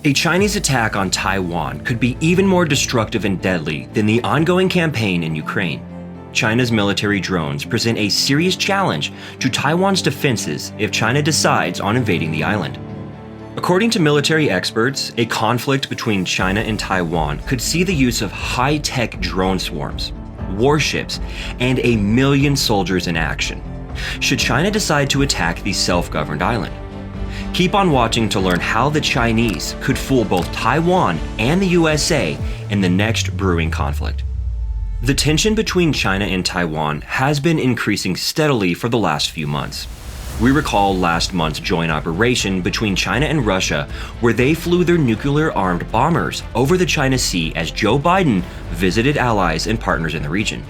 A Chinese attack on Taiwan could be even more destructive and deadly than the ongoing campaign in Ukraine. China's military drones present a serious challenge to Taiwan's defenses if China decides on invading the island. According to military experts, a conflict between China and Taiwan could see the use of high-tech drone swarms, warships, and 1 million soldiers in action, should China decide to attack the self-governed island. Keep on watching to learn how the Chinese could fool both Taiwan and the USA in the next brewing conflict. The tension between China and Taiwan has been increasing steadily for the last few months. We recall last month's joint operation between China and Russia, where they flew their nuclear-armed bombers over the China Sea as Joe Biden visited allies and partners in the region.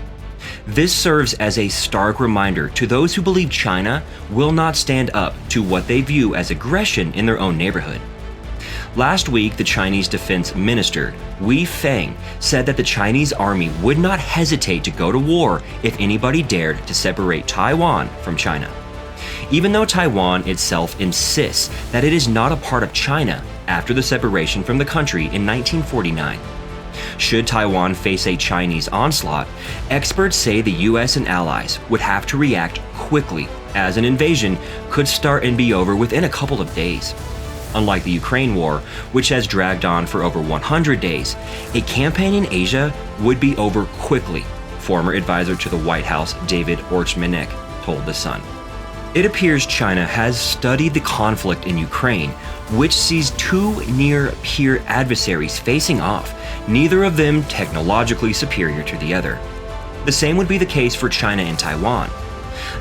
This serves as a stark reminder to those who believe China will not stand up to what they view as aggression in their own neighborhood. Last week, the Chinese Defense Minister, Wei Feng, said that the Chinese army would not hesitate to go to war if anybody dared to separate Taiwan from China. Even though Taiwan itself insists that it is not a part of China after the separation from the country in 1949. Should Taiwan face a Chinese onslaught, experts say the US and allies would have to react quickly, as an invasion could start and be over within a couple of days. Unlike the Ukraine war, which has dragged on for over 100 days, a campaign in Asia would be over quickly, former advisor to the White House David Orchmanek told The Sun. It appears China has studied the conflict in Ukraine, which sees two near-peer adversaries facing off, neither of them technologically superior to the other. The same would be the case for China and Taiwan.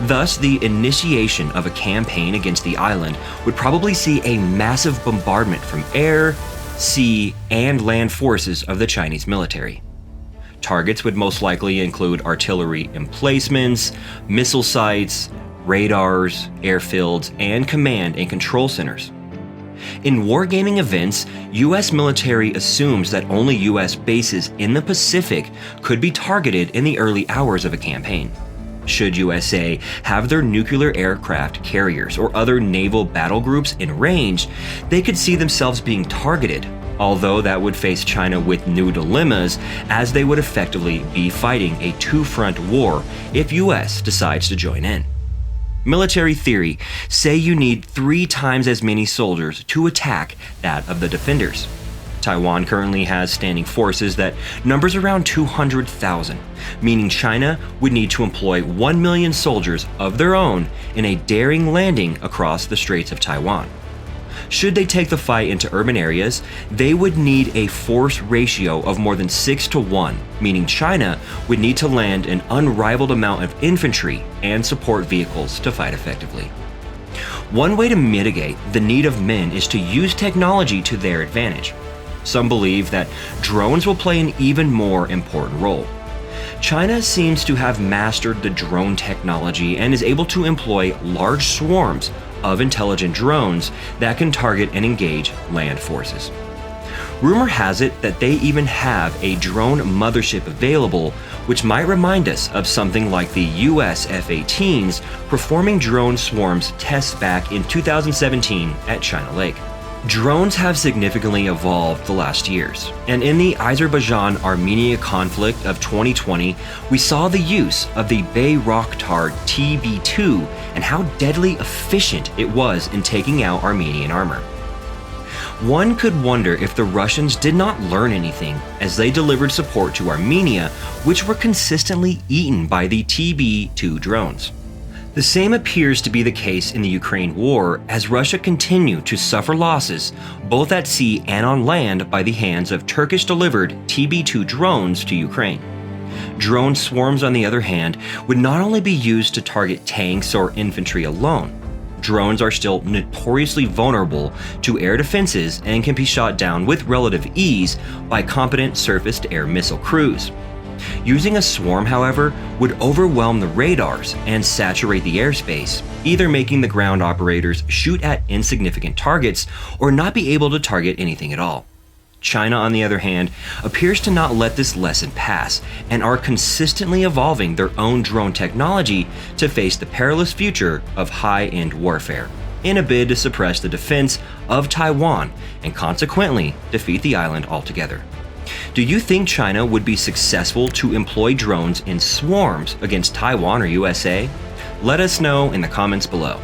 Thus, the initiation of a campaign against the island would probably see a massive bombardment from air, sea, and land forces of the Chinese military. Targets would most likely include artillery emplacements, missile sites, radars, airfields, and command and control centers. In wargaming events, US military assumes that only US bases in the Pacific could be targeted in the early hours of a campaign. Should USA have their nuclear aircraft carriers or other naval battle groups in range, they could see themselves being targeted, although that would face China with new dilemmas, as they would effectively be fighting a two-front war if US decides to join in. Military theory say you need 3 times as many soldiers to attack that of the defenders. Taiwan currently has standing forces that numbers around 200,000, meaning China would need to employ 1 million soldiers of their own in a daring landing across the Straits of Taiwan. Should they take the fight into urban areas, they would need a force ratio of more than 6 to 1, meaning China would need to land an unrivaled amount of infantry and support vehicles to fight effectively. One way to mitigate the need of men is to use technology to their advantage. Some believe that drones will play an even more important role. China seems to have mastered the drone technology and is able to employ large swarms of intelligent drones that can target and engage land forces. Rumor has it that they even have a drone mothership available, which might remind us of something like the US F-18s performing drone swarms tests back in 2017 at China Lake. Drones have significantly evolved the last years, and in the Azerbaijan-Armenia conflict of 2020, we saw the use of the Bayraktar TB2 and how deadly efficient it was in taking out Armenian armor. One could wonder if the Russians did not learn anything as they delivered support to Armenia, which were consistently eaten by the TB2 drones. The same appears to be the case in the Ukraine war, as Russia continued to suffer losses both at sea and on land by the hands of Turkish-delivered TB2 drones to Ukraine. Drone swarms, on the other hand, would not only be used to target tanks or infantry alone. Drones are still notoriously vulnerable to air defenses and can be shot down with relative ease by competent surface-to-air missile crews. Using a swarm, however, would overwhelm the radars and saturate the airspace, either making the ground operators shoot at insignificant targets or not be able to target anything at all. China, on the other hand, appears to not let this lesson pass and are consistently evolving their own drone technology to face the perilous future of high-end warfare, in a bid to suppress the defense of Taiwan and consequently defeat the island altogether. Do you think China would be successful to employ drones in swarms against Taiwan or USA? Let us know in the comments below.